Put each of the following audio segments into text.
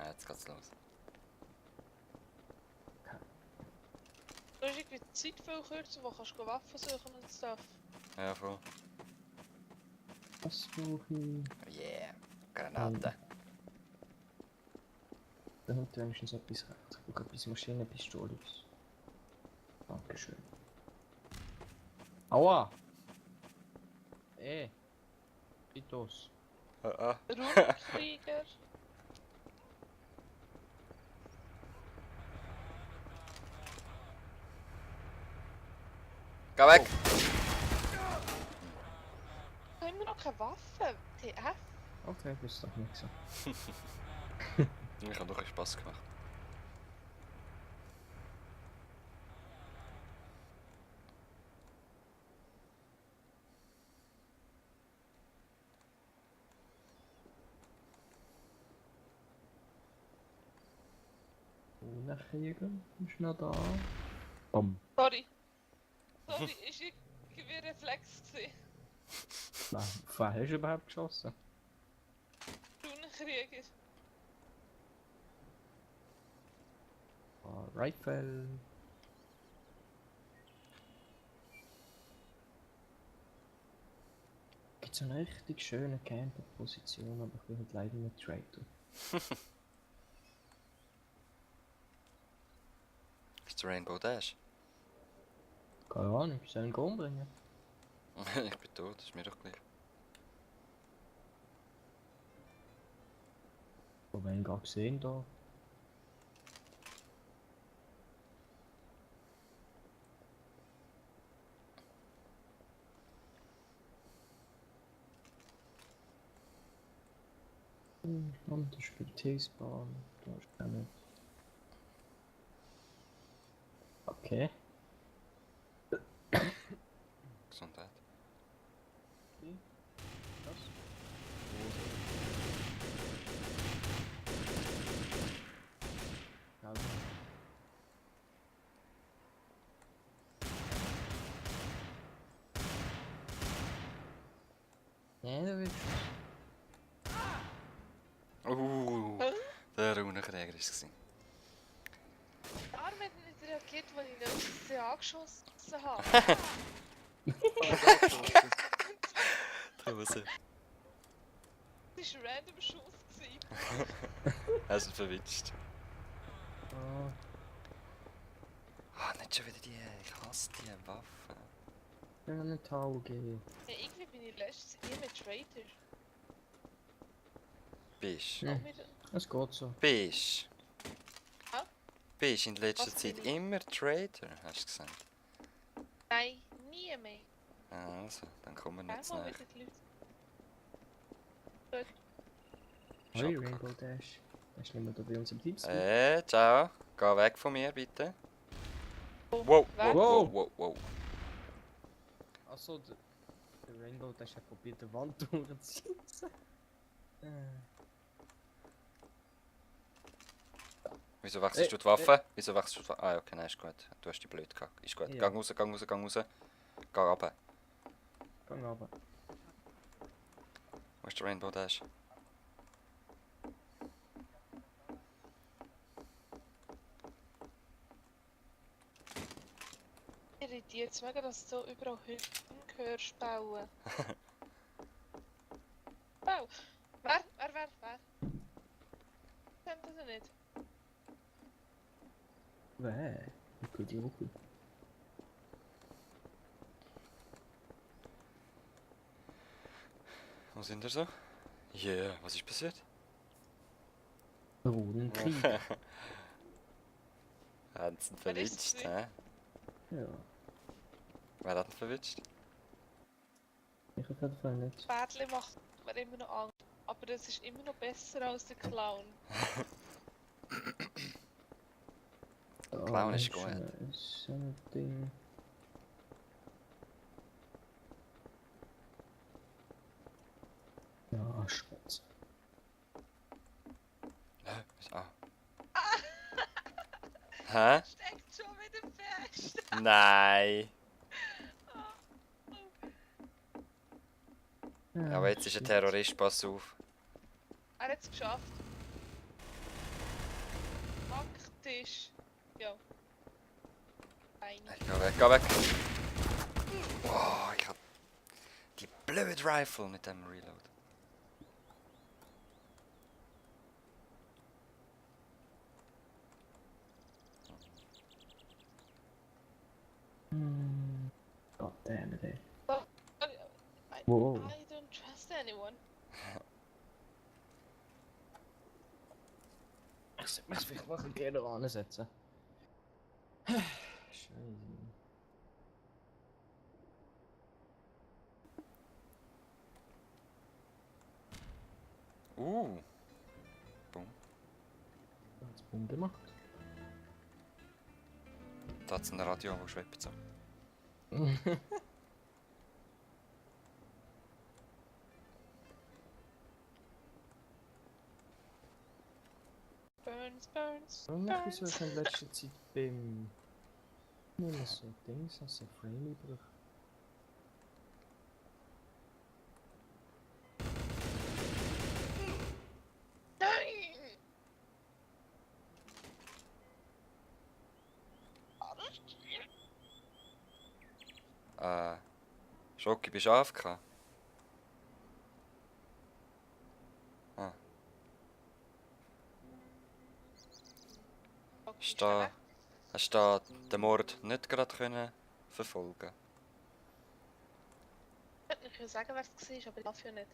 Ja, jetzt geht's los. Du hast irgendwie die Zeit viel kürzer, wo kannst du Waffen suchen und Stuff. Ja, voll. Was brauche ich? Yeah. Granate. Dann hat wenigstens etwas rechts. Ich brauche etwas Maschinenpistole. Dankeschön. Aua! Bitos. Raumkrieger. Geh weg! Ich habe immer noch keine Waffe. TF? Okay, das ist doch nicht so. Ich habe doch einen Spaß gemacht. Nachjäger ist noch da. Bam. Sorry. Sorry, ist irgendwie Reflex gewesen. Nein, auf wen hast du überhaupt geschossen? Raumkrieger. Rifle. Gibt so eine richtig schöne Camper-Position, aber ich bin halt leider nicht Traitor. Ist der Rainbow Dash? Keine Ahnung, ich soll ihn umbringen. Ich bin tot, ist mir doch gleich. Wo wir ihn gerade gesehen da. Und das spielt T-Spawn. Da ist gar nicht. Okay. Gesundheit. Was? Also. Ja, du willst. Der Runenkrieger war es. Arme hat nicht reagiert, als ich ihn aus Versehen angeschossen habe. Draußen. Das war ein random Schuss. Hast du ihn verwitscht? Ah, Ah, nicht schon wieder die. Ich hasse die Waffen. ich will einen Tau geben. Hey, irgendwie bin ich letztes Jahr mit Traitor. Bist. Hm. Mit- Es geht so. Bist. Hä? Bist in letzter Was Zeit bin ich? immer Traitor, hast du gesagt. Nein, nie mehr. Also, dann kommen wir nicht zu Einmal näher. wieder die Leute. Hoi, Abgekackt. Rainbow Dash. Das ist nicht mehr da bei uns im Team. Ciao. Geh weg von mir, bitte. Wow, Weg. wow. Achso, der Rainbow Dash hat probiert, die Wand durchzuziehen. Wieso wechselst du die Waffe? Wieso wechselst du die Waffe? Ah, okay, nein, ist gut. Du hast die blöd gehabt. Ist gut. Ja. Gang raus. Geh runter. Gang runter. Wo ist der Rainbow Dash? Irritiert es mega, dass du so überall Hütten hörst bauen. Wow! Wer? Kennt das nicht? Wer? Ich kann die auch. Wo sind wir so? Yeah, was ist passiert? Runenkrieg. Haben sie ihn Wer ist es verwitscht, hä? Ja. Wer hat ihn verwitscht? Ich auf jeden Fall nicht. Das Bärtli macht mir immer noch Angst. Aber das ist immer noch besser als der Clown. Clown ist gut. Ist so ein Ding. Ja, Schwarz. Ah. Hä? Steckt schon wieder fest! Nein! Ja, Aber jetzt ist ein shit. Terrorist, pass auf. Er hat es geschafft. ist. Ja. Eine. Geh weg. Oh, ich hab die blöde Rifle mit dem Reload. God damn it, ey. I Wow. don't trust anyone. Ich sollte mich vielleicht mal ein bisschen ansetzen. Scheiße. Boom. Jetzt Boom gemacht. Da hat's ein Radio, das schwebt so. Burns. Und ich wieso ich in letzter Zeit beim... Nur so Dings, also Frame-Bruch. Nein! Schoki, bist du AFK? Ah. Hast du den Mord nicht gerade können verfolgen? Ich könnte nicht sagen, wer es war, aber ich darf ja nicht.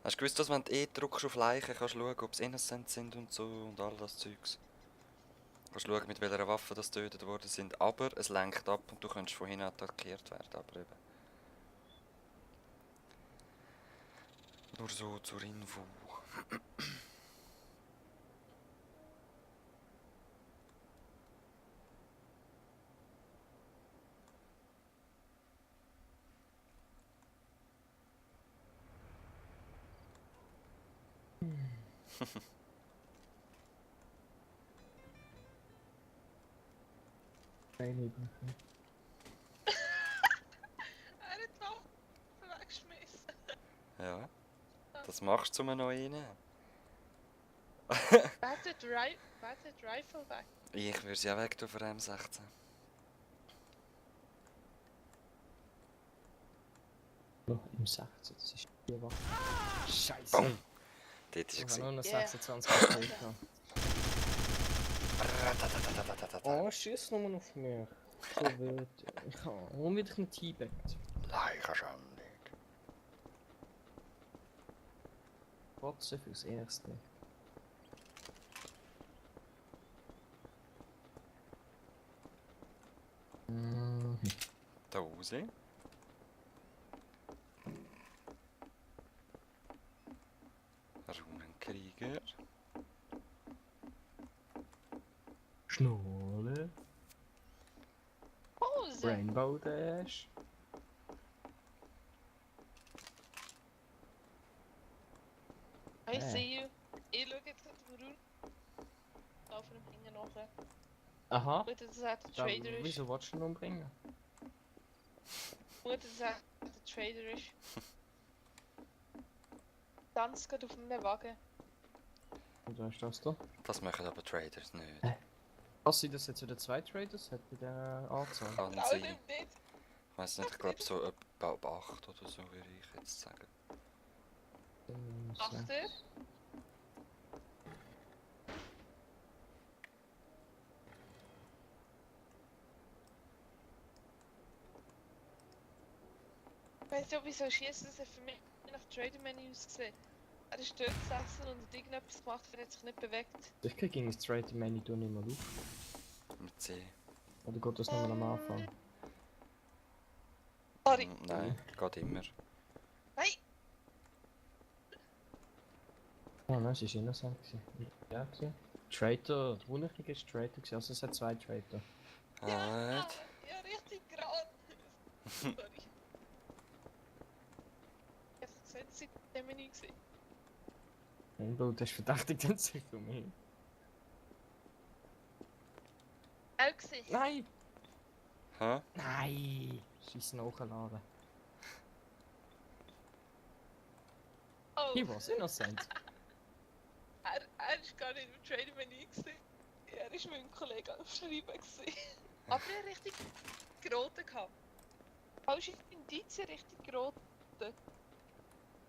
Hast du gewusst, dass wenn du drückst auf Leichen kannst du schauen, ob sie innocent sind und so und all das Zeugs? Kannst schauen, mit welcher Waffe das getötet worden sind, aber es lenkt ab und du könntest von hinten attackiert werden, aber eben. Nur so zur Info. Frame-Bruch. Er hat die Waffe weggeschmissen. Ja, das machst du zu einem neuen. Wer hat die Rifle weg? Ich würde sie auch weg tun von M16. Noch im 16, das ist die Waffe. Scheiße. Boom. Dort ist er Ich habe nur gewesen. noch 26 HP gehabt. Ratatatatata. Oh, schieß nur auf mich. So wild. Ich kann. Warum wird ich nicht teabaggt? Leichenschande. Trotzdem fürs Erste. Mhm. Da raus. Runenkrieger. Schnulle. Pause! Rainbow Dash. I see you. Ich schaue jetzt nicht warum. Laufen ihm hinten nachher. Aha. Gut, dass er der Da, Trader ist. wieso willst du ihn umbringen? Gut, dass er der Trader ist. Tanz geht auf einem Wagen. Und was ist das da? Das machen aber Traders nicht. Was sind das jetzt wieder zwei Traders? Hat bei der Anzahl? Kann Trau sein. dem nicht! Ich weiß nicht, ich glaube so etwa ab 8 oder so würde ich jetzt sagen. Achter? Ich weiss nicht, wieso schießen, das hat für mich nach Trader-Menü ausgesehen. Er ist dort gesessen und hat irgendetwas gemacht, er hat sich nicht bewegt. Ich krieg gegen das Trade Menu nicht mal auf. Mit C. Oder geht das nochmal am Anfang? Sorry! Nein, geht immer. Nein! Oh nein, es war innocent. Ja, gewesen. Traitor, der Wunderliche ist Traitor gewesen, also es hat zwei Traitor. Ja, Gut. ja, richtig gerade! Sorry. Ich hab gesehen, dass ich in dem Menü gesehen. Rainbow, das ist verdächtig, dann sich um mich. Auch gesehen. Nein! Hä? Nein! Scheiß nachladen. Oh, He was innocent. Er war gar nicht im Trader-Menü. Er war mit dem Kollegen am Schreiben. Aber er hat richtig geroten gehabt. Falsche Indizien richtig geroten.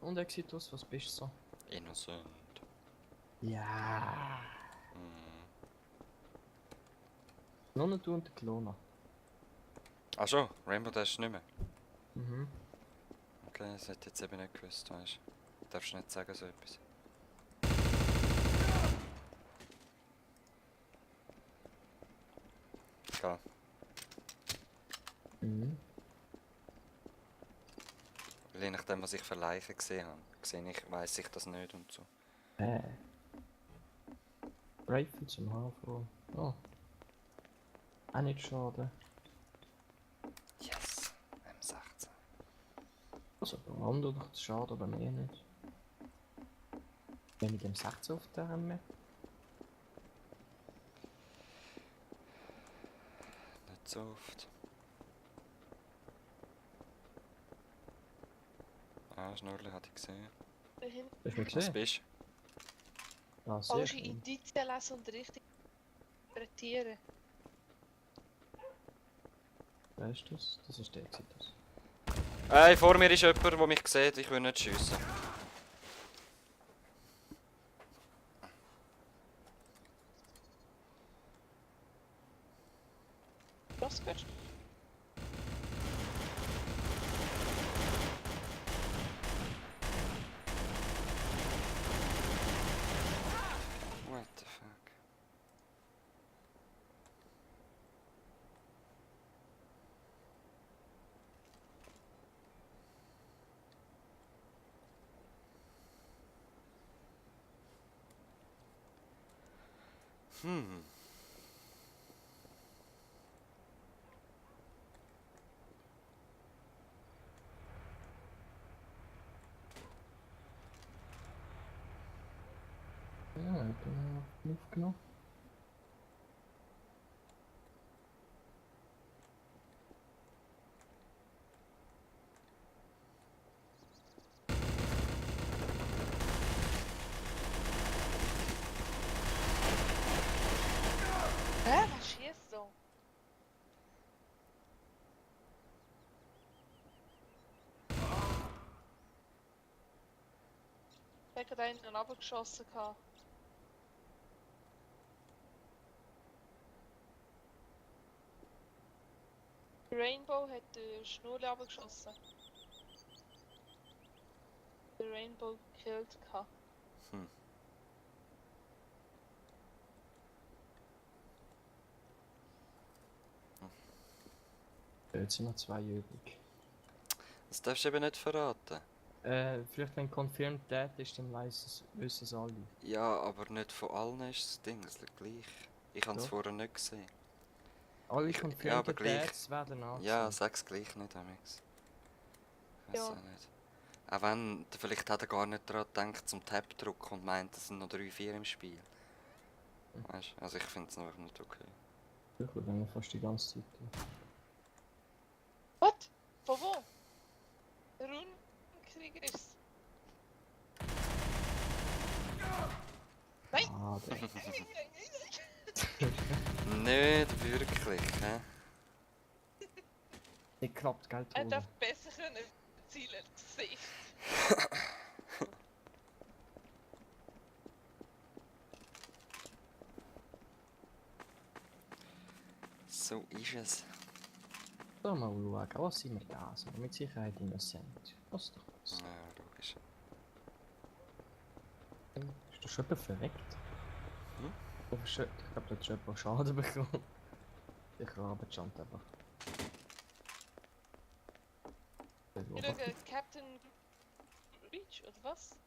Und Exitus, was bist du so? Innocent. Ja. Hm. Nur noch du und der Klona. Ach so, Rainbow Dash nicht mehr. Mhm. Okay, das hätte ich jetzt eben nicht gewusst, weißt du. Darfst du nicht sagen so etwas. Egal. Mhm. Weil je nachdem, was ich für Leichen gesehen habe, weiss ich das nicht und so. Rifle zum HV. Oh. Auch nicht schade. Yes, M16. Also bei anderen doch schade, aber mir nicht. Wenn ich dem 16 auf der Arme. Nicht so oft. Ah, Schnurrli hatte ich gesehen. Dahin Hast du mich Was gesehen? bist Ah, sehr falsche cool. Indizien lesen und richtig interpretieren. Weißt du das? Das ist der Exitus. du? Hey, vor mir ist jemand, der mich sieht, ich will nicht schiessen. Was gehört? What the fuck? Hm. Ja, ich bin aufgenommen. Hä? Was schießt so? Ich habe gerade einen runtergeschossen. Rainbow hat den Schnurli runtergeschossen. Der Rainbow gekillt. Hm. Jetzt sind noch 2 übrig. Das darfst du eben nicht verraten. Vielleicht wenn Confirmed Dead ist, dann wissen es alle. Ja, aber nicht von allen ist das Ding gleich. Ich habe es Doch. vorher nicht gesehen. Alle Ja, aber Confirmed gleich. Deads werden angezeigt. Ja, sag's gleich nicht, Amix. Ich weiß Ja. auch nicht. Auch wenn, vielleicht hat er gar nicht daran gedacht, zum Tab zu drücken und meint, es sind noch 3-4 im Spiel. Weißt du? Also ich finde es einfach nicht okay. Ich bin dann fast die ganze Zeit. Was? Von wo? Runenkrieger ist. Nein! Ah, der. Nicht wirklich, hä? Nicht klappt, gell, Er Tone? darf besser können zielen. Gesicht. So ist es. So, mal schauen, was sind wir da? Sind wir mit Sicherheit innocent? Was doch was? Ja, logisch. Ist das schon jemand verreckt? Hm? Ich glaube, da hat schon jemand Schaden bekommen. Ich habe Jump einfach. Wir schauen Captain Reach, oder was?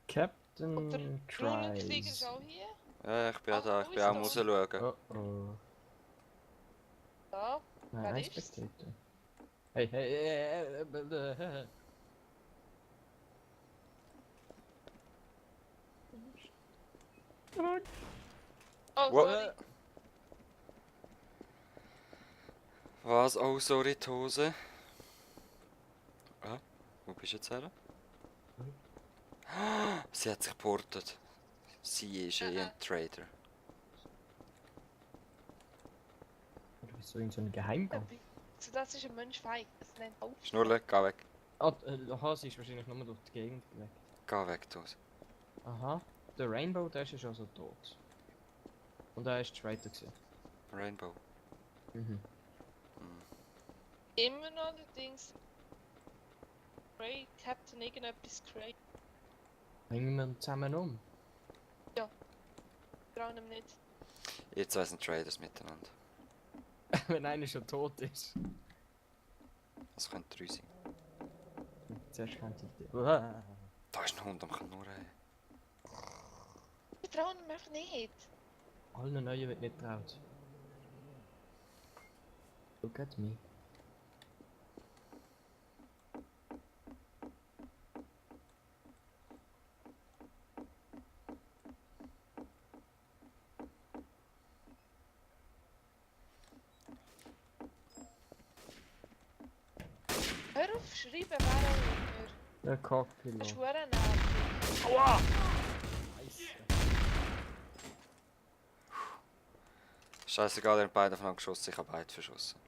Captain Und der Runenkrieger ist tries. auch hier. Ja, ich bin auch Ach, da, wo ich bin ist auch das? rausschauen. Oh oh. Da. Nein, Wer ein ist's? Spectator. Hey, hey. Oh, What? sorry. Was? Oh, sorry, die Hose. Ah, wo bist du jetzt her? Sie hat sich geportet. Sie ist eh Aha. ein Trader. Oder bist du in so einem Geheimgang? So, das ist ein Mensch feig. Das nennt auch. Schnurle, geh weg. Ah, aha, sie ist wahrscheinlich nur durch die Gegend weg. Geh weg, Tos. Aha. Der Rainbow, der ist ja schon so tot. Und er ist Traitor gewesen. Rainbow. Mhm. Immer noch allerdings. Grey, Captain irgendetwas Grey. Bringen wir ihn zusammen um? Trauen ihm nicht. Ihr zwei sind Traders miteinander. Wenn einer schon tot ist. Das könnte 3 sein. Zuerst könnte ich die. Uah. Da ist ein Hund am Knurren. Wir trauen ihm einfach nicht. Allen Neuen wird nicht traut. Look at me. Hör auf, schreiben, wer auch immer. Der Cockpilot. Das ist verdammt nervig. Aua! Scheiße. Scheißegal, ihr habt beide aufeinander geschossen, ich habe beide verschossen.